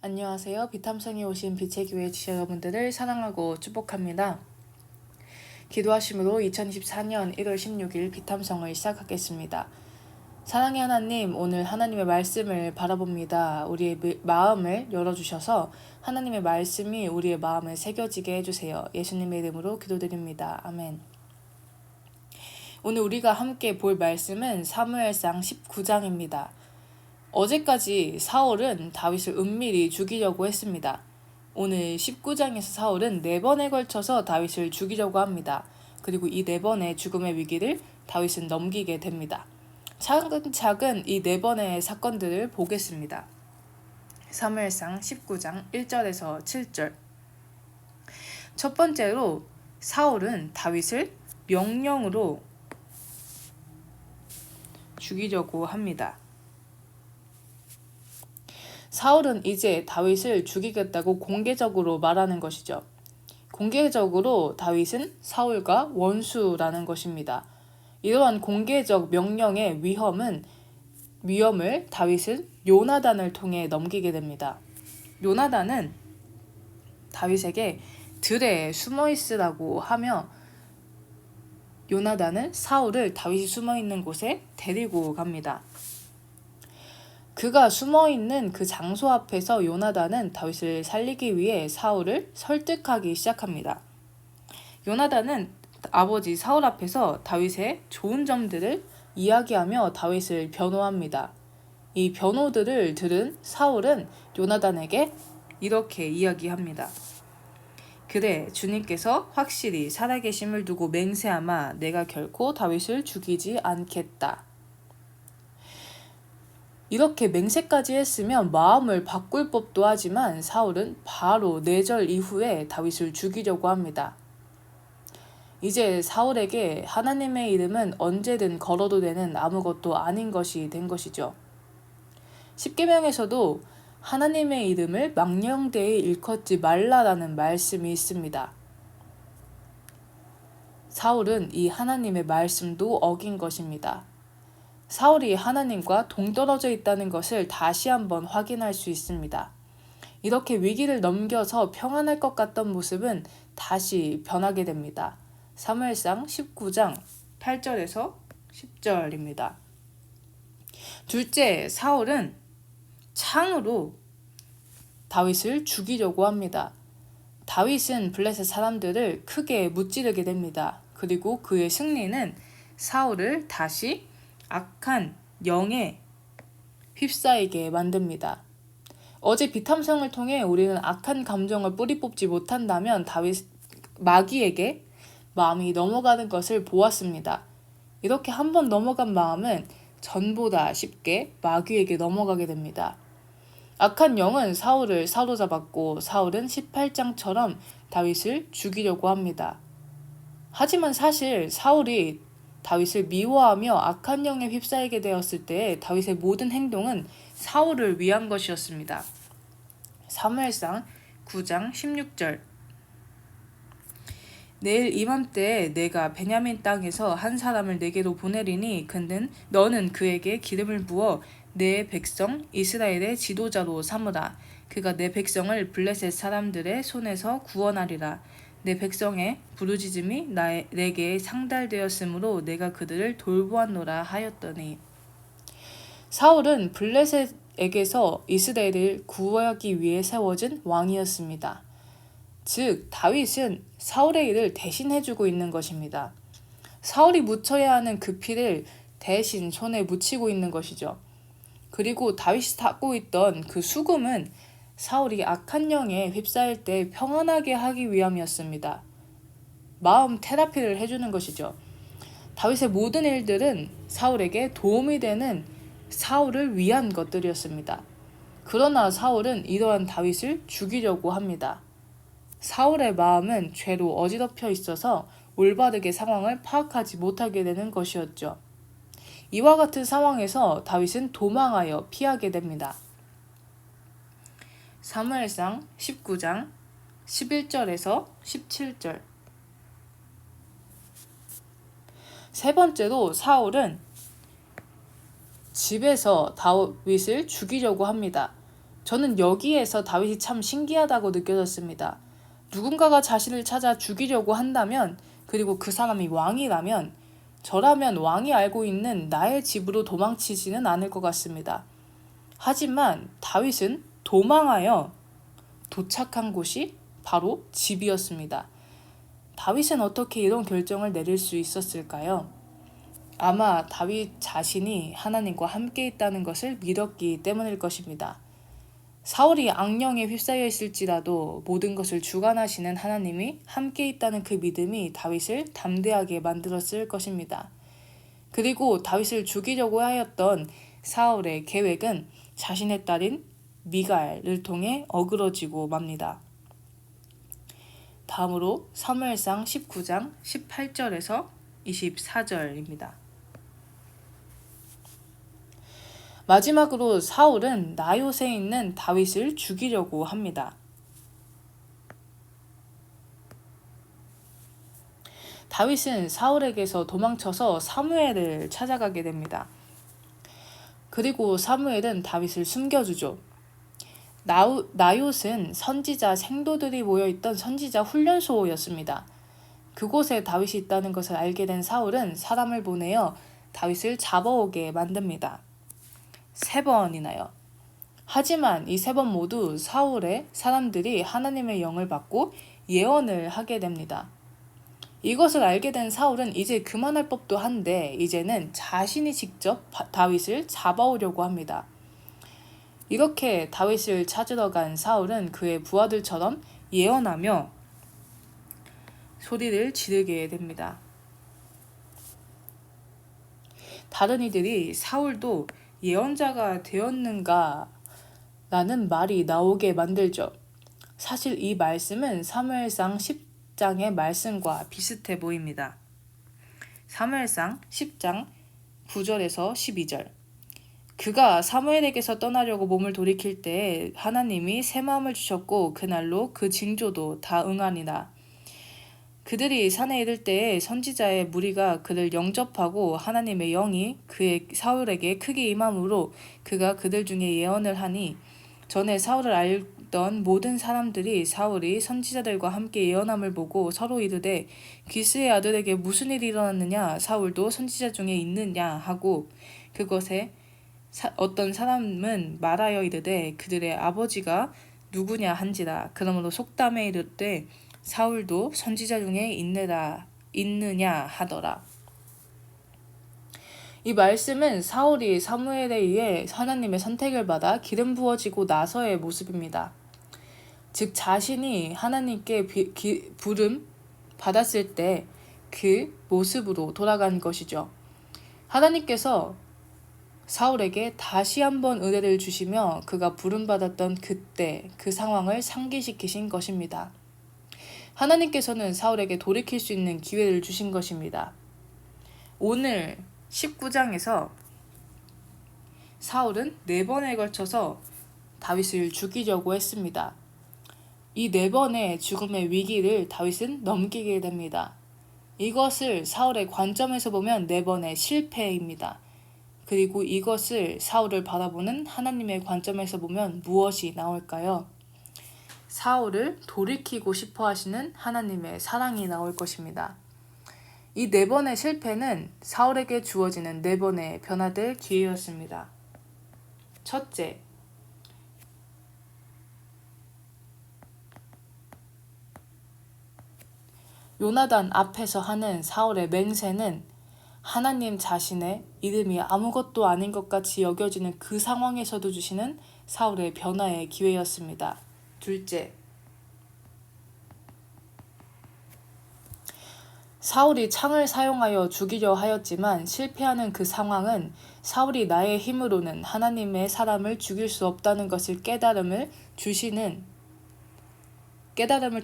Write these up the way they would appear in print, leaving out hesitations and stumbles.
안녕하세요. 비탐성에 오신 빛의 교회 지체 여러분들을 사랑하고 축복합니다. 기도하심으로 2024년 1월 16일 비탐성을 시작하겠습니다. 사랑의 하나님, 오늘 하나님의 말씀을 바라봅니다. 우리의 마음을 열어주셔서 하나님의 말씀이 우리의 마음에 새겨지게 해주세요. 예수님의 이름으로 기도드립니다. 아멘. 오늘 우리가 함께 볼 말씀은 사무엘상 19장입니다. 어제까지 사울은 다윗을 은밀히 죽이려고 했습니다. 오늘 19장에서 사울은 4번에 걸쳐서 다윗을 죽이려고 합니다. 그리고 이 4번의 죽음의 위기를 다윗은 넘기게 됩니다. 차근차근 이 4번의 사건들을 보겠습니다. 사무엘상 19장 1절에서 7절. 첫 번째로 사울은 다윗을 명령으로 죽이려고 합니다. 사울은 이제 다윗을 죽이겠다고 공개적으로 말하는 것이죠. 공개적으로 다윗은 사울과 원수라는 것입니다. 이러한 공개적 명령의 위험을 다윗은 요나단을 통해 넘기게 됩니다. 요나단은 다윗에게 들에 숨어 있으라고 하며 요나단은 사울을 다윗이 숨어 있는 곳에 데리고 갑니다. 그가 숨어있는 그 장소 앞에서 요나단은 다윗을 살리기 위해 사울을 설득하기 시작합니다. 요나단은 아버지 사울 앞에서 다윗의 좋은 점들을 이야기하며 다윗을 변호합니다. 이 변호들을 들은 사울은 요나단에게 이렇게 이야기합니다. 그래, 주님께서 확실히 살아계심을 두고 맹세하마 내가 결코 다윗을 죽이지 않겠다. 이렇게 맹세까지 했으면 마음을 바꿀 법도 하지만 사울은 바로 4절 이후에 다윗을 죽이려고 합니다. 이제 사울에게 하나님의 이름은 언제든 걸어도 되는 아무것도 아닌 것이 된 것이죠. 십계명에서도 하나님의 이름을 망령되이 일컫지 말라라는 말씀이 있습니다. 사울은 이 하나님의 말씀도 어긴 것입니다. 사울이 하나님과 동떨어져 있다는 것을 다시 한번 확인할 수 있습니다. 이렇게 위기를 넘겨서 평안할 것 같던 모습은 다시 변하게 됩니다. 사무엘상 19장 8절에서 10절입니다. 둘째, 사울은 창으로 다윗을 죽이려고 합니다. 다윗은 블레셋 사람들을 크게 무찌르게 됩니다. 그리고 그의 승리는 사울을 다시 악한 영에 휩싸이게 만듭니다. 어제 비탐성을 통해 우리는 악한 감정을 뿌리 뽑지 못한다면 마귀에게 마음이 넘어가는 것을 보았습니다. 이렇게 한번 넘어간 마음은 전보다 쉽게 마귀에게 넘어가게 됩니다. 악한 영은 사울을 사로잡았고 사울은 18장처럼 다윗을 죽이려고 합니다. 하지만 사실 사울이 다윗을 미워하며 악한 영에 휩싸이게 되었을 때 다윗의 모든 행동은 사울을 위한 것이었습니다. 사무엘상 9장 16절. 내일 이맘때에 내가 베냐민 땅에서 한 사람을 내게로 보내리니 너는 그에게 기름을 부어 내 백성 이스라엘의 지도자로 삼으라. 그가 내 백성을 블레셋 사람들의 손에서 구원하리라. 내 백성의 부르짖음이 내게 상달되었으므로 내가 그들을 돌보았노라 하였더니. 사울은 블레셋에게서 이스라엘을 구하기 위해 세워진 왕이었습니다. 즉 다윗은 사울의 일을 대신해주고 있는 것입니다. 사울이 묻혀야 하는 그 피를 대신 손에 묻히고 있는 것이죠. 그리고 다윗이 갖고 있던 그 수금은 사울이 악한 영에 휩싸일 때 평안하게 하기 위함이었습니다. 마음 테라피를 해주는 것이죠. 다윗의 모든 일들은 사울에게 도움이 되는 사울을 위한 것들이었습니다. 그러나 사울은 이러한 다윗을 죽이려고 합니다. 사울의 마음은 죄로 어지럽혀 있어서 올바르게 상황을 파악하지 못하게 되는 것이었죠. 이와 같은 상황에서 다윗은 도망하여 피하게 됩니다. 사무엘상 19장 11절에서 17절. 세 번째로 사울은 집에서 다윗을 죽이려고 합니다. 저는 여기에서 다윗이 참 신기하다고 느껴졌습니다. 누군가가 자신을 찾아 죽이려고 한다면, 그리고 그 사람이 왕이라면, 저라면 왕이 알고 있는 나의 집으로 도망치지는 않을 것 같습니다. 하지만 다윗은 도망하여 도착한 곳이 바로 집이었습니다. 다윗은 어떻게 이런 결정을 내릴 수 있었을까요? 아마 다윗 자신이 하나님과 함께 있다는 것을 믿었기 때문일 것입니다. 사울이 악령에 휩싸여 있을지라도 모든 것을 주관하시는 하나님이 함께 있다는 그 믿음이 다윗을 담대하게 만들었을 것입니다. 그리고 다윗을 죽이려고 하였던 사울의 계획은 자신의 딸인 미갈을 통해 어그러지고 맙니다. 다음으로 사무엘상 19장 18절에서 24절입니다. 마지막으로 사울은 나요스에 있는 다윗을 죽이려고 합니다. 다윗은 사울에게서 도망쳐서 사무엘을 찾아가게 됩니다. 그리고 사무엘은 다윗을 숨겨주죠. 나요스는 선지자 생도들이 모여있던 선지자 훈련소였습니다. 그곳에 다윗이 있다는 것을 알게 된 사울은 사람을 보내어 다윗을 잡아오게 만듭니다. 3번이나요. 하지만 이 3번 모두 사울의 사람들이 하나님의 영을 받고 예언을 하게 됩니다. 이것을 알게 된 사울은 이제 그만할 법도 한데 이제는 자신이 직접 다윗을 잡아오려고 합니다. 이렇게 다윗을 찾으러 간 사울은 그의 부하들처럼 예언하며 소리를 지르게 됩니다. 다른 이들이 사울도 예언자가 되었는가? 라는 말이 나오게 만들죠. 사실 이 말씀은 사무엘상 10장의 말씀과 비슷해 보입니다. 사무엘상 10장 9절에서 12절. 그가 사무엘에게서 떠나려고 몸을 돌이킬 때에 하나님이 새 마음을 주셨고 그날로 그 징조도 다 응하니라. 그들이 산에 이를 때에 선지자의 무리가 그를 영접하고 하나님의 영이 그의 사울에게 크게 임함으로 그가 그들 중에 예언을 하니 전에 사울을 알던 모든 사람들이 사울이 선지자들과 함께 예언함을 보고 서로 이르되 기스의 아들에게 무슨 일이 일어났느냐 사울도 선지자 중에 있느냐 하고 그것에 어떤 사람은 말하여 이르되 그들의 아버지가 누구냐 한지라. 그러므로 속담에 이르되 사울도 선지자 중에 있느냐 하더라. 이 말씀은 사울이 사무엘에 의해 하나님의 선택을 받아 기름 부어지고 나서의 모습입니다. 즉 자신이 하나님께 부름 받았을 때 그 모습으로 돌아간 것이죠. 하나님께서 사울에게 다시 한번 은혜를 주시며 그가 부름받았던 그때 그 상황을 상기시키신 것입니다. 하나님께서는 사울에게 돌이킬 수 있는 기회를 주신 것입니다. 오늘 19장에서 사울은 4번에 걸쳐서 다윗을 죽이려고 했습니다. 이 4번의 죽음의 위기를 다윗은 넘기게 됩니다. 이것을 사울의 관점에서 보면 4번의 실패입니다. 그리고 이것을 사울을 바라보는 하나님의 관점에서 보면 무엇이 나올까요? 사울을 돌이키고 싶어 하시는 하나님의 사랑이 나올 것입니다. 이 4번의 실패는 사울에게 주어지는 4번의 변화될 기회였습니다. 첫째, 요나단 앞에서 하는 사울의 맹세는 하나님 자신의 이름이 아무것도 아닌 것 같이 여겨지는 그 상황에서도 주시는 사울의 변화의 기회였습니다. 둘째, 사울이 창을 사용하여 죽이려 하였지만 실패하는 그 상황은 사울이 나의 힘으로는 하나님의 사람을 죽일 수 없다는 것을 깨달음을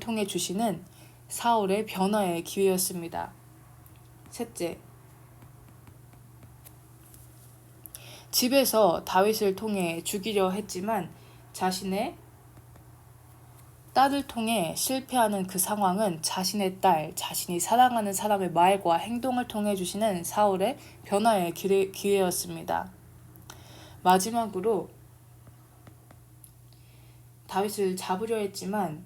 통해 주시는 사울의 변화의 기회였습니다. 셋째, 집에서 다윗을 통해 죽이려 했지만 자신의 딸을 통해 실패하는 그 상황은 자신의 딸, 자신이 사랑하는 사람의 말과 행동을 통해 주시는 사울의 변화의 기회였습니다. 마지막으로 다윗을 잡으려 했지만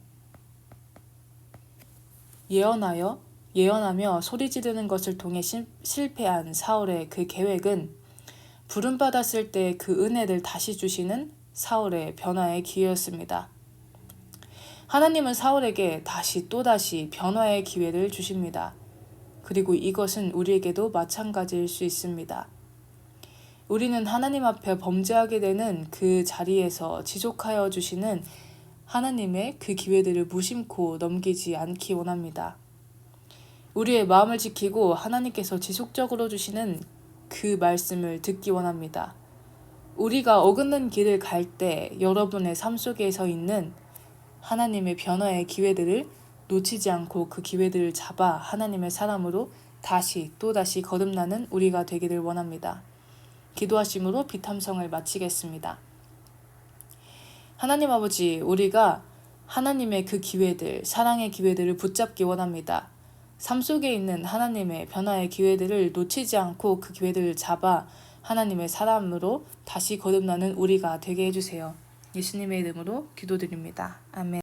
예언하며 소리 지르는 것을 통해 실패한 사울의 그 계획은 부름받았을 때 그 은혜를 다시 주시는 사울의 변화의 기회였습니다. 하나님은 사울에게 또다시 변화의 기회를 주십니다. 그리고 이것은 우리에게도 마찬가지일 수 있습니다. 우리는 하나님 앞에 범죄하게 되는 그 자리에서 지속하여 주시는 하나님의 그 기회들을 무심코 넘기지 않기 원합니다. 우리의 마음을 지키고 하나님께서 지속적으로 주시는 그 말씀을 듣기 원합니다. 우리가 어긋난 길을 갈 때 여러분의 삶 속에 서 있는 하나님의 변화의 기회들을 놓치지 않고 그 기회들을 잡아 하나님의 사람으로 또다시 거듭나는 우리가 되기를 원합니다. 기도하심으로 비탐성을 마치겠습니다. 하나님 아버지, 우리가 하나님의 그 기회들, 사랑의 기회들을 붙잡기 원합니다. 삶 속에 있는 하나님의 변화의 기회들을 놓치지 않고 그 기회들을 잡아 하나님의 사람으로 다시 거듭나는 우리가 되게 해주세요. 예수님의 이름으로 기도드립니다. 아멘.